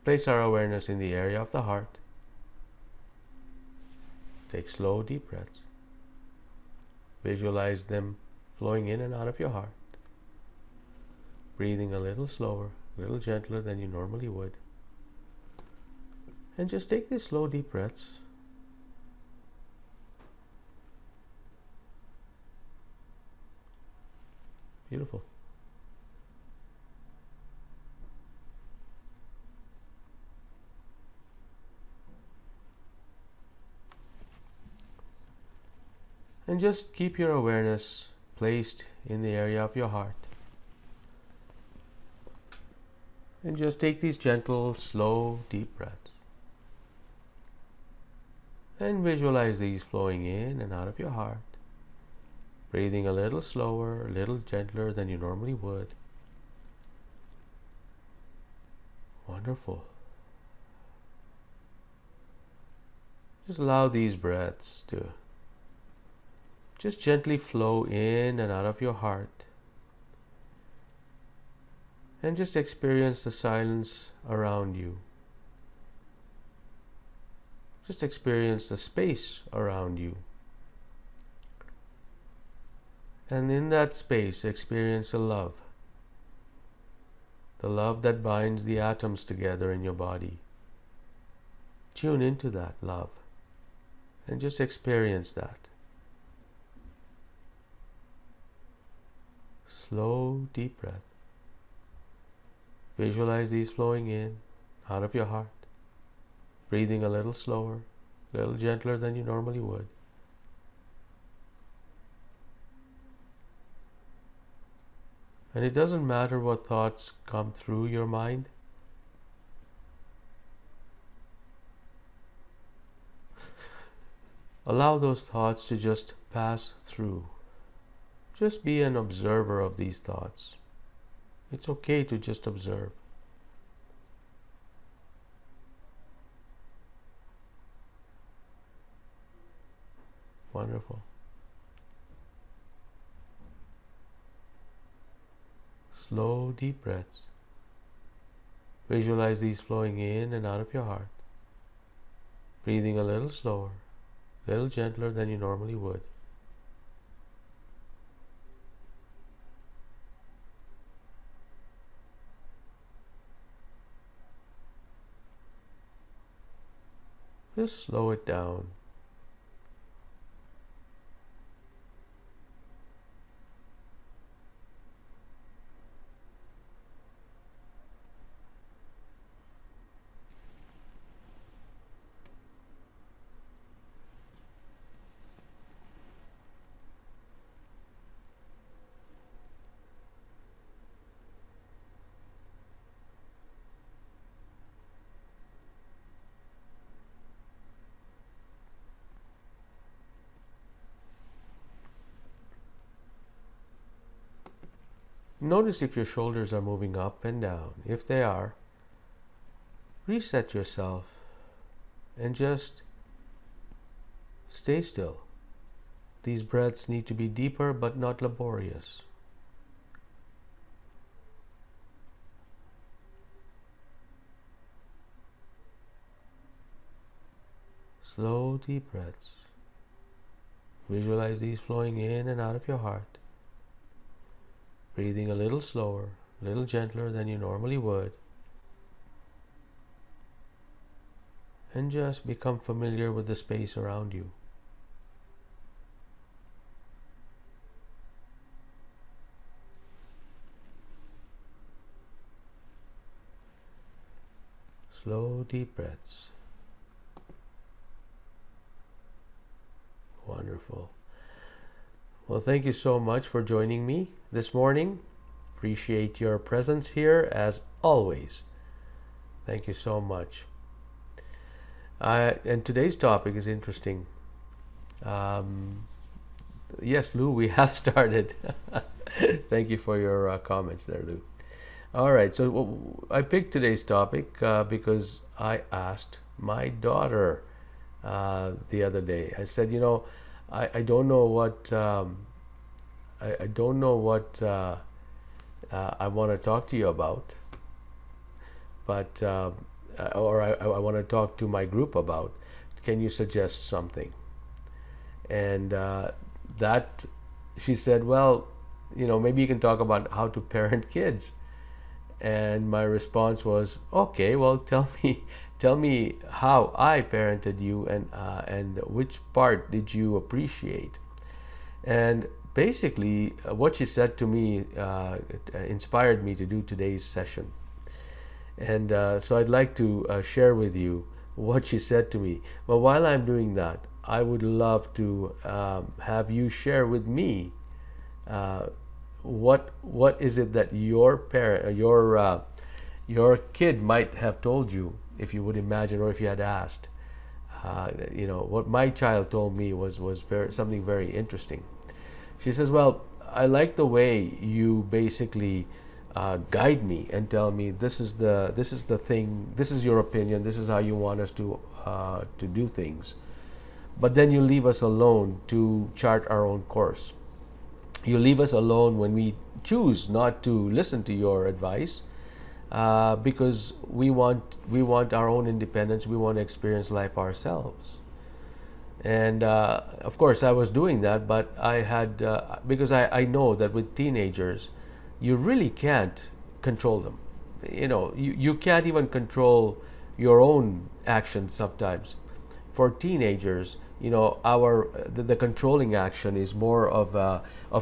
place our awareness in the area of the heart. Take slow, deep breaths. Visualize them flowing in and out of your heart. Breathing a little slower, a little gentler than you normally would. And just take these slow, deep breaths. Beautiful. And just keep your awareness placed in the area of your heart. And just take these gentle, slow, deep breaths. And visualize these flowing in and out of your heart. Breathing a little slower, a little gentler than you normally would. Wonderful. Just allow these breaths to just gently flow in and out of your heart. And just experience the silence around you. Just experience the space around you. And in that space, experience the love. The love that binds the atoms together in your body. Tune into that love and just experience that. Slow, deep breath. Visualize these flowing in, out of your heart. Breathing a little slower, a little gentler than you normally would. And it doesn't matter what thoughts come through your mind. Allow those thoughts to just pass through. Just be an observer of these thoughts. It's okay to just observe. Wonderful. Slow, deep breaths. Visualize these flowing in and out of your heart. Breathing a little slower, a little gentler than you normally would. Just slow it down. Notice if your shoulders are moving up and down. If they are, reset yourself and just stay still. These breaths need to be deeper but not laborious. Slow, deep breaths. Visualize these flowing in and out of your heart. Breathing a little slower, a little gentler than you normally would. And just become familiar with the space around you. Slow, deep breaths. Wonderful. Well, thank you so much for joining me this morning. Appreciate your presence here as always. Thank you so much. And today's topic is interesting. Yes, Lou, we have started. Thank you for your comments there, Lou. All right, so I picked today's topic because I asked my daughter the other day. I said, I don't know what I don't know what I want to talk to you about, but I want to talk to my group about. Can you suggest something? And that she said, well, maybe you can talk about how to parent kids. And my response was, okay, well, tell me how I parented you, and which part did you appreciate? And basically, what she said to me inspired me to do today's session. And so I'd like to share with you what she said to me. But while I'm doing that, I would love to have you share with me what is it that your parent, your kid might have told you, if you would imagine, or if you had asked. What my child told me was something very interesting. She says, well, I like the way you basically guide me and tell me this is the thing, this is your opinion, this is how you want us to do things. But then you leave us alone to chart our own course. You leave us alone when we choose not to listen to your advice, because we want our own independence. We want to experience life ourselves. And of course, I was doing that, but I had because I know that with teenagers, you really can't control them. You can't even control your own actions sometimes. For teenagers, the controlling action is more of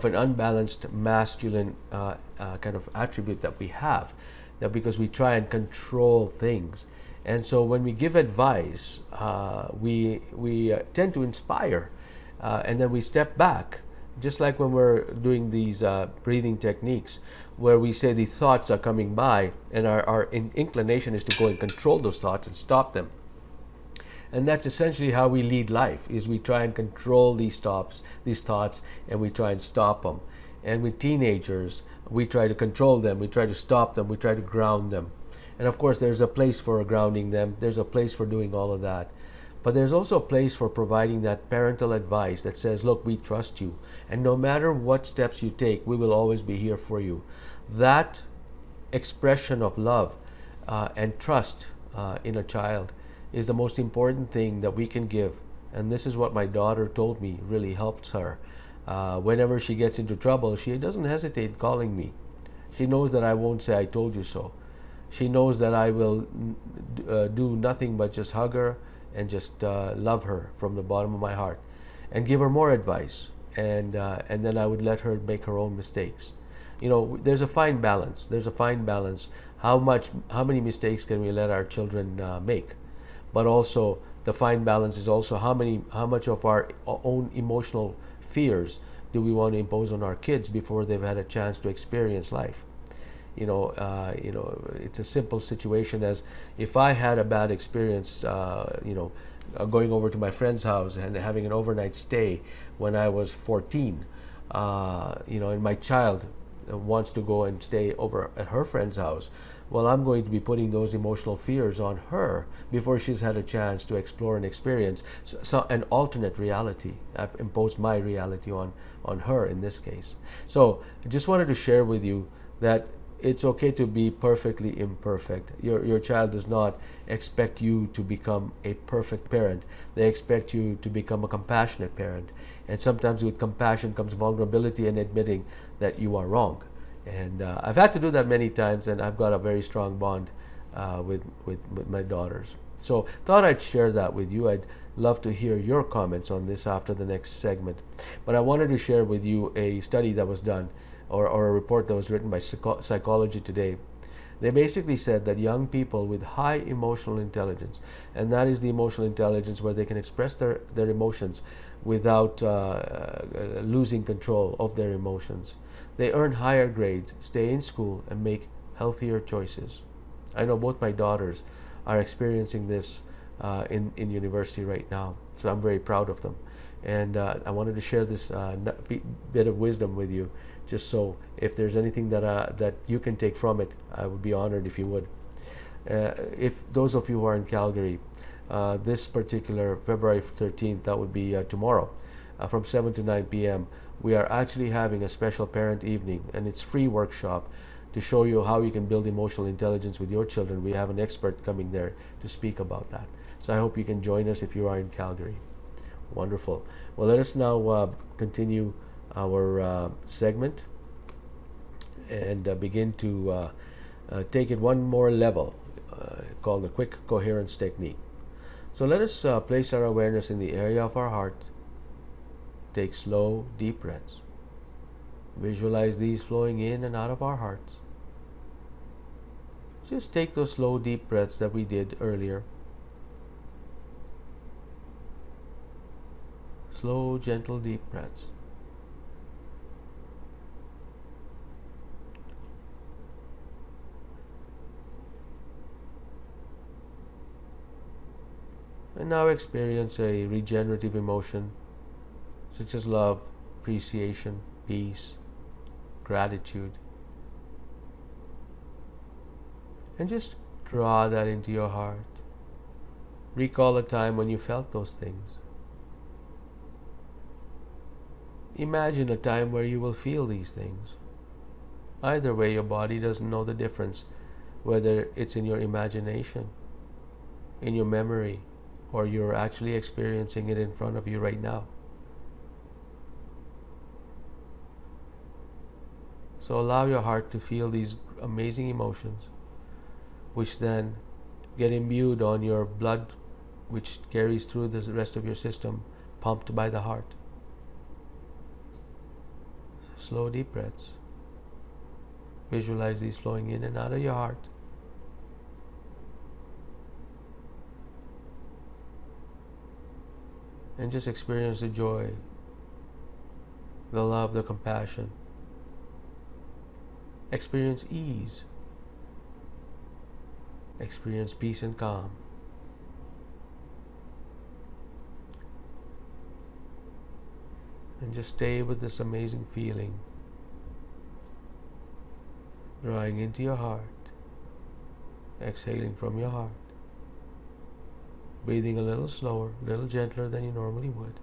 an unbalanced masculine kind of attribute that we have, that because we try and control things. And so when we give advice, we tend to inspire, and then we step back, just like when we're doing these breathing techniques, where we say the thoughts are coming by, and our inclination is to go and control those thoughts and stop them. And that's essentially how we lead life, is we try and control these thoughts, and we try and stop them. And with teenagers, we try to control them, we try to stop them, we try to ground them. And of course, there's a place for grounding them, there's a place for doing all of that. But there's also a place for providing that parental advice that says, look, we trust you, and no matter what steps you take, we will always be here for you. That expression of love and trust in a child is the most important thing that we can give. And this is what my daughter told me really helps her. Whenever she gets into trouble, she doesn't hesitate calling me. She knows that I won't say I told you so. She knows that I will do nothing but just hug her and just love her from the bottom of my heart and give her more advice. And then I would let her make her own mistakes. There's a fine balance. How many mistakes can we let our children make? But also the fine balance is also how much of our own emotional fears do we want to impose on our kids before they've had a chance to experience life. It's a simple situation as if I had a bad experience, going over to my friend's house and having an overnight stay when I was 14, and my child wants to go and stay over at her friend's house. Well, I'm going to be putting those emotional fears on her before she's had a chance to explore and experience an alternate reality. I've imposed my reality on her in this case. So I just wanted to share with you that it's okay to be perfectly imperfect. Your child does not expect you to become a perfect parent. They expect you to become a compassionate parent. And sometimes with compassion comes vulnerability and admitting that you are wrong. And I've had to do that many times, and I've got a very strong bond with my daughters. So thought I'd share that with you. I'd love to hear your comments on this after the next segment. But I wanted to share with you a study that was done, or a report that was written by Psychology Today. They basically said that young people with high emotional intelligence, and that is the emotional intelligence where they can express their emotions without losing control of their emotions, they earn higher grades, stay in school, and make healthier choices. I know both my daughters are experiencing this in university right now, so I'm very proud of them. And I wanted to share this bit of wisdom with you, just so if there's anything that you can take from it, I would be honored if you would. If those of you who are in Calgary, this particular February 13th, that would be tomorrow, from 7 to 9 p.m., we are actually having a special parent evening, and it's free workshop to show you how you can build emotional intelligence with your children. We have an expert coming there to speak about that. So I hope you can join us if you are in Calgary. Wonderful. Well, let us now continue our segment and begin to take it one more level, called the quick coherence technique. So let us place our awareness in the area of our heart. Take slow, deep breaths. Visualize these flowing in and out of our hearts. Just take those slow, deep breaths that we did earlier. Slow, gentle, deep breaths. And now experience a regenerative emotion such as love, appreciation, peace, gratitude. And just draw that into your heart. Recall a time when you felt those things. Imagine a time where you will feel these things. Either way, your body doesn't know the difference, whether it's in your imagination, in your memory, or you're actually experiencing it in front of you right now. So allow your heart to feel these amazing emotions, which then get imbued on your blood, which carries through the rest of your system, pumped by the heart. Slow, deep breaths. Visualize these flowing in and out of your heart. And just experience the joy, the love, the compassion. Experience ease. Experience peace and calm. And just stay with this amazing feeling, drawing into your heart, exhaling from your heart, breathing a little slower, a little gentler than you normally would.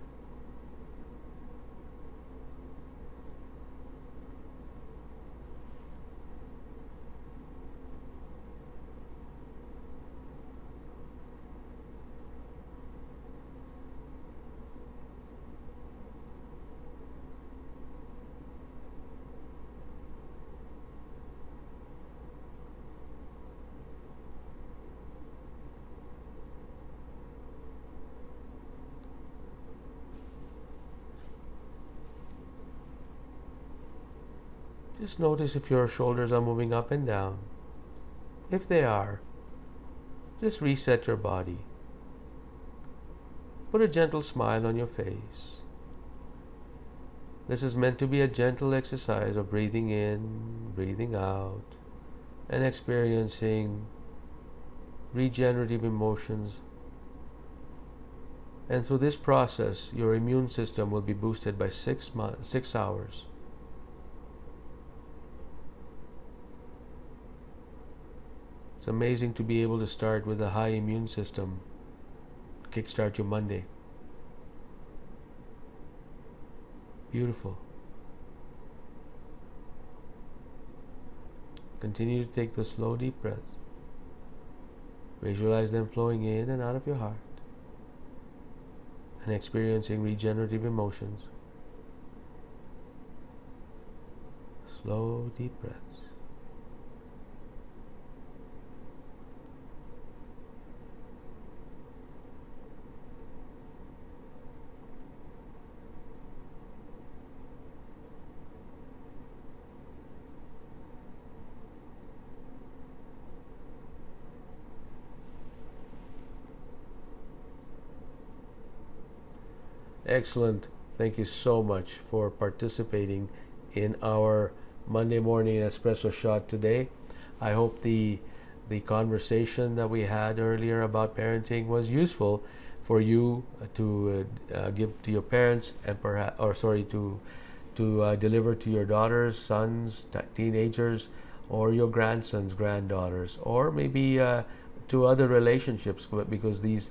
Just notice if your shoulders are moving up and down. If they are, just reset your body. Put a gentle smile on your face. This is meant to be a gentle exercise of breathing in, breathing out, and experiencing regenerative emotions. And through this process, your immune system will be boosted by 6 hours. It's amazing to be able to start with a high immune system, kickstart your Monday. Beautiful. Continue to take those slow, deep breaths. Visualize them flowing in and out of your heart and experiencing regenerative emotions. Slow, deep breaths. Excellent. Thank you so much for participating in our Monday morning espresso shot today. I hope the conversation that we had earlier about parenting was useful for you to give to your parents and to deliver to your daughters, sons, teenagers, or your grandsons, granddaughters, or maybe to other relationships, because these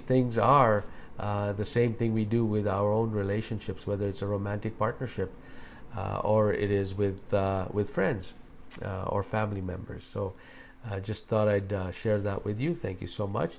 things are the same thing we do with our own relationships, whether it's a romantic partnership or it is with friends. or family members. So just thought I'd share that with you. Thank you so much.